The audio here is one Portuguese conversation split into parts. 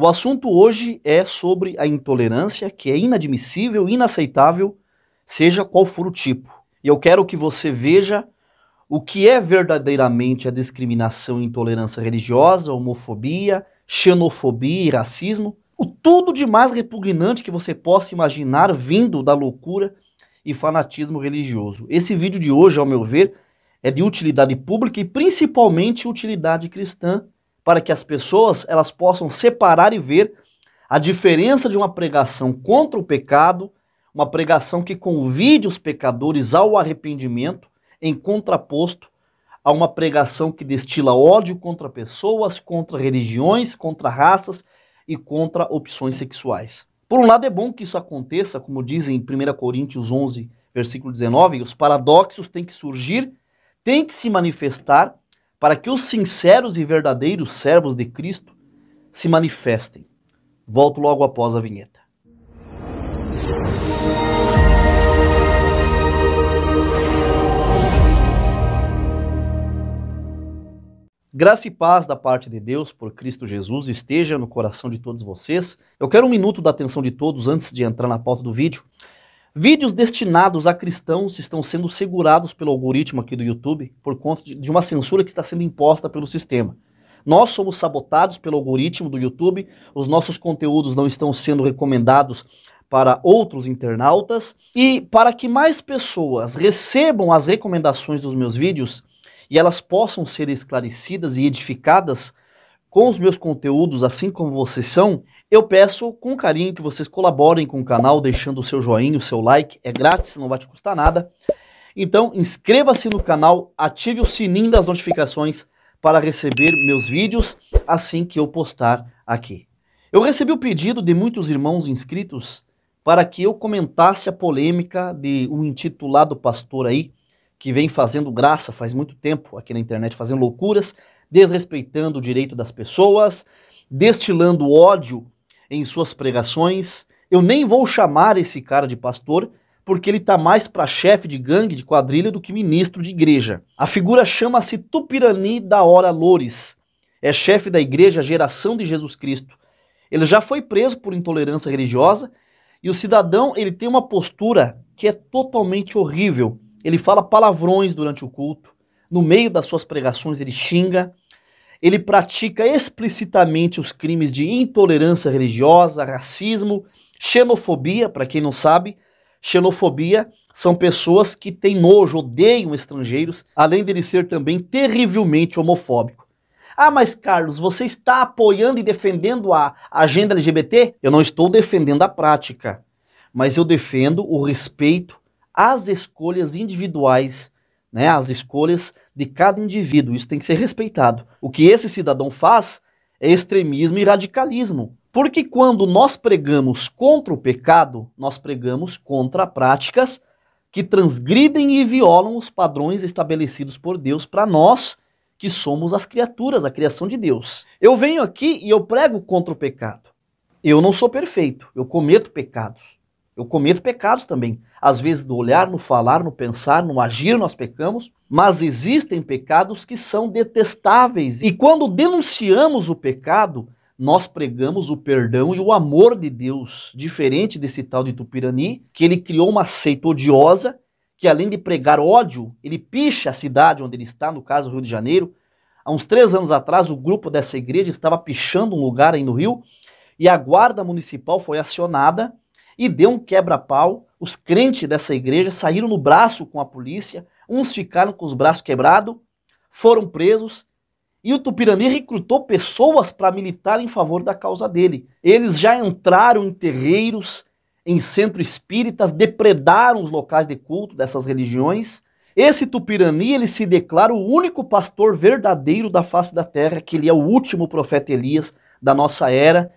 O assunto hoje é sobre a intolerância, que é inadmissível, inaceitável, seja qual for o tipo. E eu quero que você veja o que é verdadeiramente a discriminação e intolerância religiosa, homofobia, xenofobia e racismo, o tudo de mais repugnante que você possa imaginar vindo da loucura e fanatismo religioso. Esse vídeo de hoje, ao meu ver, é de utilidade pública e principalmente utilidade cristã, para que as pessoas elas possam separar e ver a diferença de uma pregação contra o pecado, uma pregação que convide os pecadores ao arrependimento, em contraposto a uma pregação que destila ódio contra pessoas, contra religiões, contra raças e contra opções sexuais. Por um lado é bom que isso aconteça, como dizem em 1 Coríntios 11, versículo 19, os paradoxos têm que surgir, têm que se manifestar para que os sinceros e verdadeiros servos de Cristo se manifestem. Volto logo após a vinheta. Graça e paz da parte de Deus por Cristo Jesus esteja no coração de todos vocês. Eu quero um minuto da atenção de todos antes de entrar na pauta do vídeo. Vídeos destinados a cristãos estão sendo segurados pelo algoritmo aqui do YouTube por conta de uma censura que está sendo imposta pelo sistema. Nós somos sabotados pelo algoritmo do YouTube, os nossos conteúdos não estão sendo recomendados para outros internautas e para que mais pessoas recebam as recomendações dos meus vídeos e elas possam ser esclarecidas e edificadas com os meus conteúdos, assim como vocês são, eu peço com carinho que vocês colaborem com o canal, deixando o seu joinha, o seu like, é grátis, não vai te custar nada. Então inscreva-se no canal, ative o sininho das notificações para receber meus vídeos assim que eu postar aqui. Eu recebi o pedido de muitos irmãos inscritos para que eu comentasse a polêmica de um intitulado pastor aí, que vem fazendo graça faz muito tempo aqui na internet, fazendo loucuras, desrespeitando o direito das pessoas, destilando ódio em suas pregações. Eu nem vou chamar esse cara de pastor, porque ele tá mais para chefe de gangue, de quadrilha, do que ministro de igreja. A figura chama-se Tupirani da Hora Loures. É chefe da igreja Geração de Jesus Cristo. Ele já foi preso por intolerância religiosa e o cidadão ele tem uma postura que é totalmente horrível. Ele fala palavrões durante o culto, no meio das suas pregações ele xinga, ele pratica explicitamente os crimes de intolerância religiosa, racismo, xenofobia. Para quem não sabe, xenofobia são pessoas que têm nojo, odeiam estrangeiros, além de ele ser também terrivelmente homofóbico. Ah, mas Carlos, você está apoiando e defendendo a agenda LGBT? Eu não estou defendendo a prática, mas eu defendo o respeito às escolhas individuais, né, as escolhas de cada indivíduo. Isso tem que ser respeitado. O que esse cidadão faz é extremismo e radicalismo. Porque quando nós pregamos contra o pecado, nós pregamos contra práticas que transgridem e violam os padrões estabelecidos por Deus para nós, que somos as criaturas, a criação de Deus. Eu venho aqui e eu prego contra o pecado. Eu não sou perfeito, eu cometo pecados. Eu cometo pecados também. Às vezes no olhar, no falar, no pensar, no agir nós pecamos, mas existem pecados que são detestáveis. E quando denunciamos o pecado, nós pregamos o perdão e o amor de Deus. Diferente desse tal de Tupirani, que ele criou uma seita odiosa, que além de pregar ódio, ele picha a cidade onde ele está, no caso Rio de Janeiro. Há uns 3 anos atrás, o grupo dessa igreja estava pichando um lugar aí no Rio, e a guarda municipal foi acionada, e deu um quebra-pau. Os crentes dessa igreja saíram no braço com a polícia, uns ficaram com os braços quebrados, foram presos, e o Tupirani recrutou pessoas para militar em favor da causa dele. Eles já entraram em terreiros, em centros espíritas, depredaram os locais de culto dessas religiões. Esse Tupirani, ele se declara o único pastor verdadeiro da face da terra, que ele é o último profeta Elias da nossa era.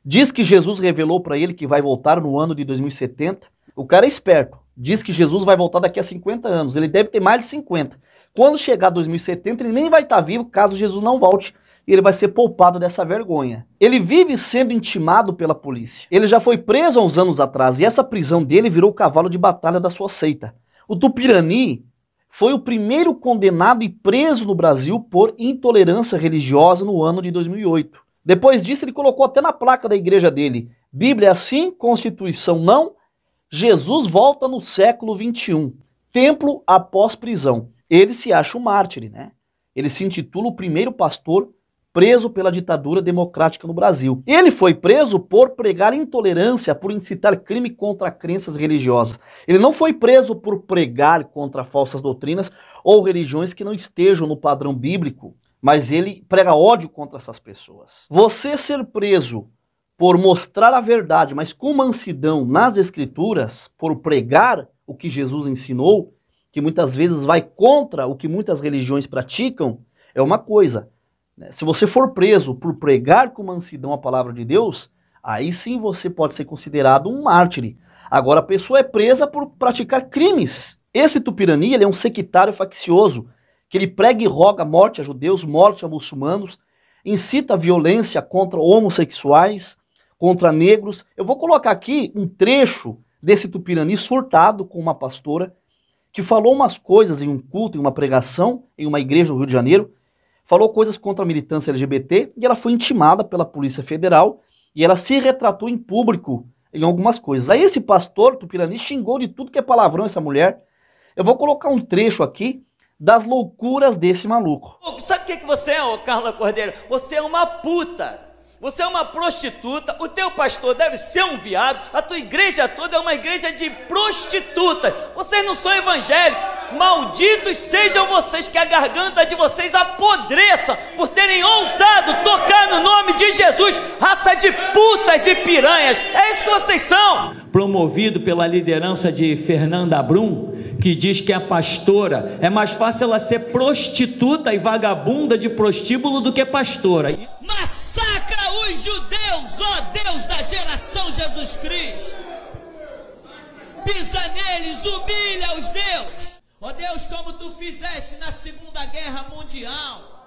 Diz que Jesus revelou para ele que vai voltar no ano de 2070. O cara é esperto. Diz que Jesus vai voltar daqui a 50 anos. Ele deve ter mais de 50. Quando chegar 2070, ele nem vai estar vivo caso Jesus não volte. E ele vai ser poupado dessa vergonha. Ele vive sendo intimado pela polícia. Ele já foi preso há uns anos atrás. E essa prisão dele virou o cavalo de batalha da sua seita. O Tupirani foi o primeiro condenado e preso no Brasil por intolerância religiosa no ano de 2008. Depois disso, ele colocou até na placa da igreja dele: Bíblia assim, Constituição não, Jesus volta no século XXI, templo após prisão. Ele se acha um mártir, né? Ele se intitula o primeiro pastor preso pela ditadura democrática no Brasil. Ele foi preso por pregar intolerância, por incitar crime contra crenças religiosas. Ele não foi preso por pregar contra falsas doutrinas ou religiões que não estejam no padrão bíblico, mas ele prega ódio contra essas pessoas. Você ser preso por mostrar a verdade, mas com mansidão nas escrituras, por pregar o que Jesus ensinou, que muitas vezes vai contra o que muitas religiões praticam, é uma coisa. Se você for preso por pregar com mansidão a palavra de Deus, aí sim você pode ser considerado um mártir. Agora a pessoa é presa por praticar crimes. Esse Tupirani, ele é um sectário faccioso, que ele prega e roga morte a judeus, morte a muçulmanos, incita a violência contra homossexuais, contra negros. Eu vou colocar aqui um trecho desse Tupirani surtado com uma pastora, que falou umas coisas em um culto, em uma pregação, em uma igreja do Rio de Janeiro, falou coisas contra a militância LGBT e ela foi intimada pela Polícia Federal e ela se retratou em público em algumas coisas. Aí esse pastor Tupirani xingou de tudo que é palavrão essa mulher. Eu vou colocar um trecho aqui das loucuras desse maluco. Sabe o que você é, ô Carla Cordeiro? Você é uma puta. Você é uma prostituta, o teu pastor deve ser um viado, a tua igreja toda é uma igreja de prostitutas. Vocês não são evangélicos. Malditos sejam vocês, que a garganta de vocês apodreça por terem ousado tocar no nome de Jesus, raça de putas e piranhas. É isso que vocês são. Promovido pela liderança de Fernanda Brum, que diz que a pastora, é mais fácil ela ser prostituta e vagabunda de prostíbulo do que pastora. Massacra os judeus, ó Deus da geração Jesus Cristo. Pisa neles, humilha os Deus. Ó Deus, como tu fizeste na Segunda Guerra Mundial,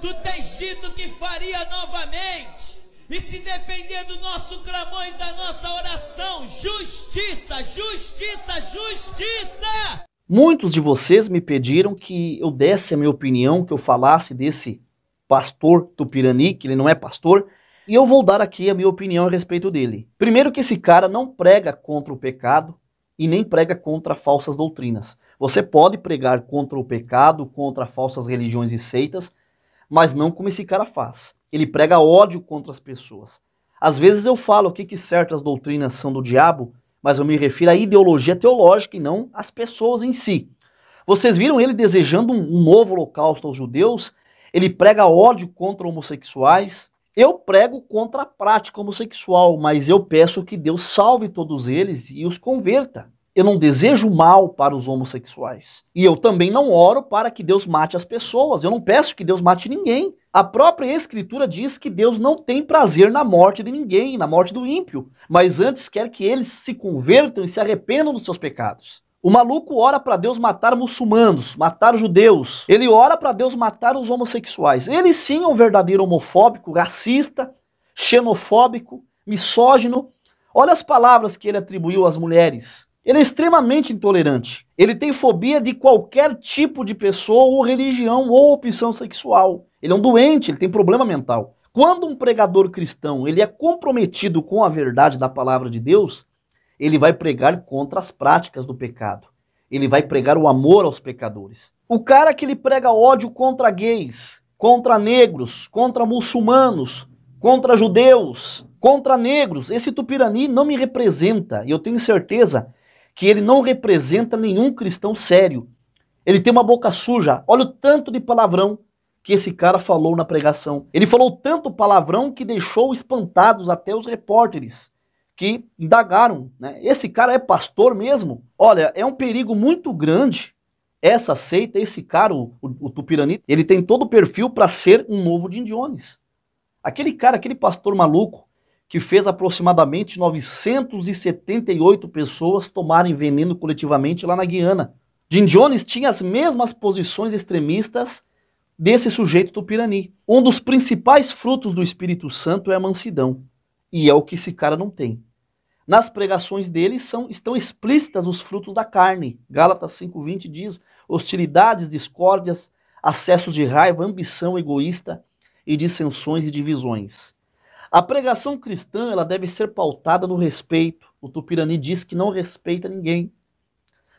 tu tens dito que faria novamente. E se depender do nosso clamor e da nossa oração, justiça, justiça, justiça. Muitos de vocês me pediram que eu desse a minha opinião, que eu falasse desse pastor Tupirani, que ele não é pastor, e eu vou dar aqui a minha opinião a respeito dele. Primeiro, que esse cara não prega contra o pecado e nem prega contra falsas doutrinas. Você pode pregar contra o pecado, contra falsas religiões e seitas, mas não como esse cara faz. Ele prega ódio contra as pessoas. Às vezes eu falo aqui que certas doutrinas são do diabo, mas eu me refiro à ideologia teológica e não às pessoas em si. Vocês viram ele desejando um novo holocausto aos judeus? Ele prega ódio contra homossexuais. Eu prego contra a prática homossexual, mas eu peço que Deus salve todos eles e os converta. Eu não desejo mal para os homossexuais. E eu também não oro para que Deus mate as pessoas. Eu não peço que Deus mate ninguém. A própria Escritura diz que Deus não tem prazer na morte de ninguém, na morte do ímpio, mas antes quer que eles se convertam e se arrependam dos seus pecados. O maluco ora para Deus matar muçulmanos, matar judeus. Ele ora para Deus matar os homossexuais. Ele sim é um verdadeiro homofóbico, racista, xenofóbico, misógino. Olha as palavras que ele atribuiu às mulheres. Ele é extremamente intolerante. Ele tem fobia de qualquer tipo de pessoa ou religião ou opção sexual. Ele é um doente, ele tem problema mental. Quando um pregador cristão ele é comprometido com a verdade da palavra de Deus, ele vai pregar contra as práticas do pecado. Ele vai pregar o amor aos pecadores. O cara que ele prega ódio contra gays, contra negros, contra muçulmanos, contra judeus, contra negros, esse Tupirani não me representa. E eu tenho certeza que ele não representa nenhum cristão sério. Ele tem uma boca suja. Olha o tanto de palavrão que esse cara falou na pregação. Ele falou tanto palavrão que deixou espantados até os repórteres que indagaram, né? Esse cara é pastor mesmo? Olha, é um perigo muito grande essa seita, esse cara, o Tupirani, ele tem todo o perfil para ser um novo Jim Jones. Aquele cara, aquele pastor maluco, que fez aproximadamente 978 pessoas tomarem veneno coletivamente lá na Guiana. Jim Jones tinha as mesmas posições extremistas desse sujeito Tupirani. Um dos principais frutos do Espírito Santo é a mansidão. E é o que esse cara não tem. Nas pregações dele estão explícitas os frutos da carne. Gálatas 5:20 diz: hostilidades, discórdias, acessos de raiva, ambição egoísta, e dissensões e divisões. A pregação cristã ela deve ser pautada no respeito. O Tupirani diz que não respeita ninguém.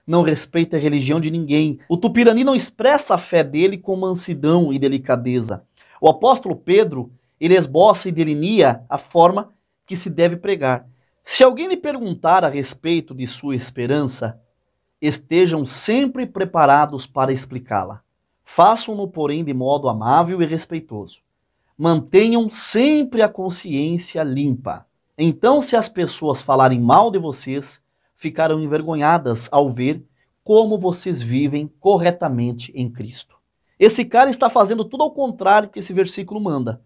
Não respeita a religião de ninguém. O Tupirani não expressa a fé dele com mansidão e delicadeza. O apóstolo Pedro, ele esboça e delinea a forma que se deve pregar. Se alguém lhe perguntar a respeito de sua esperança, estejam sempre preparados para explicá-la. Façam-no, porém, de modo amável e respeitoso. Mantenham sempre a consciência limpa. Então, se as pessoas falarem mal de vocês, ficarão envergonhadas ao ver como vocês vivem corretamente em Cristo. Esse cara está fazendo tudo ao contrário que esse versículo manda.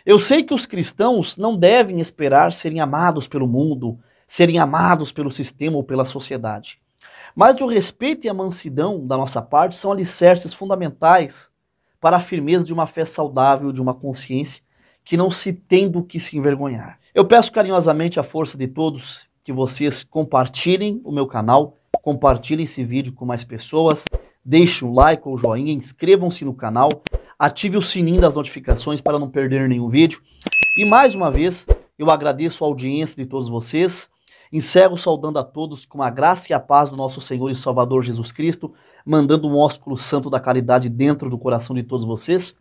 Eu sei que os cristãos não devem esperar serem amados pelo mundo, serem amados pelo sistema ou pela sociedade. Mas o respeito e a mansidão da nossa parte são alicerces fundamentais para a firmeza de uma fé saudável, de uma consciência que não se tem do que se envergonhar. Eu peço carinhosamente a força de todos que vocês compartilhem o meu canal, compartilhem esse vídeo com mais pessoas, deixem um like ou joinha, inscrevam-se no canal, ative o sininho das notificações para não perder nenhum vídeo. E mais uma vez, eu agradeço a audiência de todos vocês. Encerro saudando a todos com a graça e a paz do nosso Senhor e Salvador Jesus Cristo, mandando um ósculo santo da caridade dentro do coração de todos vocês.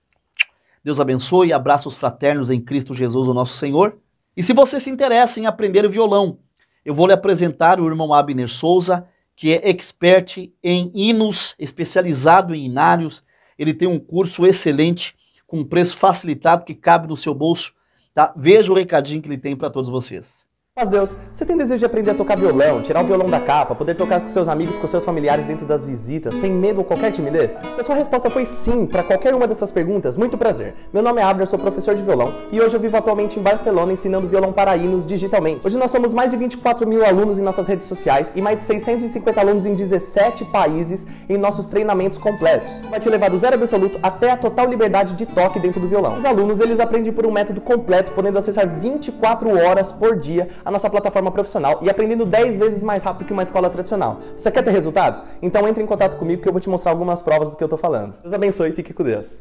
Deus abençoe, abraços fraternos em Cristo Jesus, o nosso Senhor. E se você se interessa em aprender violão, eu vou lhe apresentar o irmão Abner Souza, que é expert em hinos, especializado em hinários. Ele tem um curso excelente, com um preço facilitado que cabe no seu bolso. Tá? Veja o recadinho que ele tem para todos vocês. Mas Deus, você tem desejo de aprender a tocar violão, tirar o violão da capa, poder tocar com seus amigos, com seus familiares dentro das visitas, sem medo ou qualquer timidez? Se a sua resposta foi sim para qualquer uma dessas perguntas, muito prazer. Meu nome é Abner, sou professor de violão e hoje eu vivo atualmente em Barcelona ensinando violão para hinos digitalmente. Hoje nós somos mais de 24 mil alunos em nossas redes sociais e mais de 650 alunos em 17 países em nossos treinamentos completos. Vai te levar do zero absoluto até a total liberdade de toque dentro do violão. Os alunos, eles aprendem por um método completo, podendo acessar 24 horas por dia a nossa plataforma profissional e aprendendo 10 vezes mais rápido que uma escola tradicional. Você quer ter resultados? Então entre em contato comigo que eu vou te mostrar algumas provas do que eu tô falando. Deus abençoe e fique com Deus.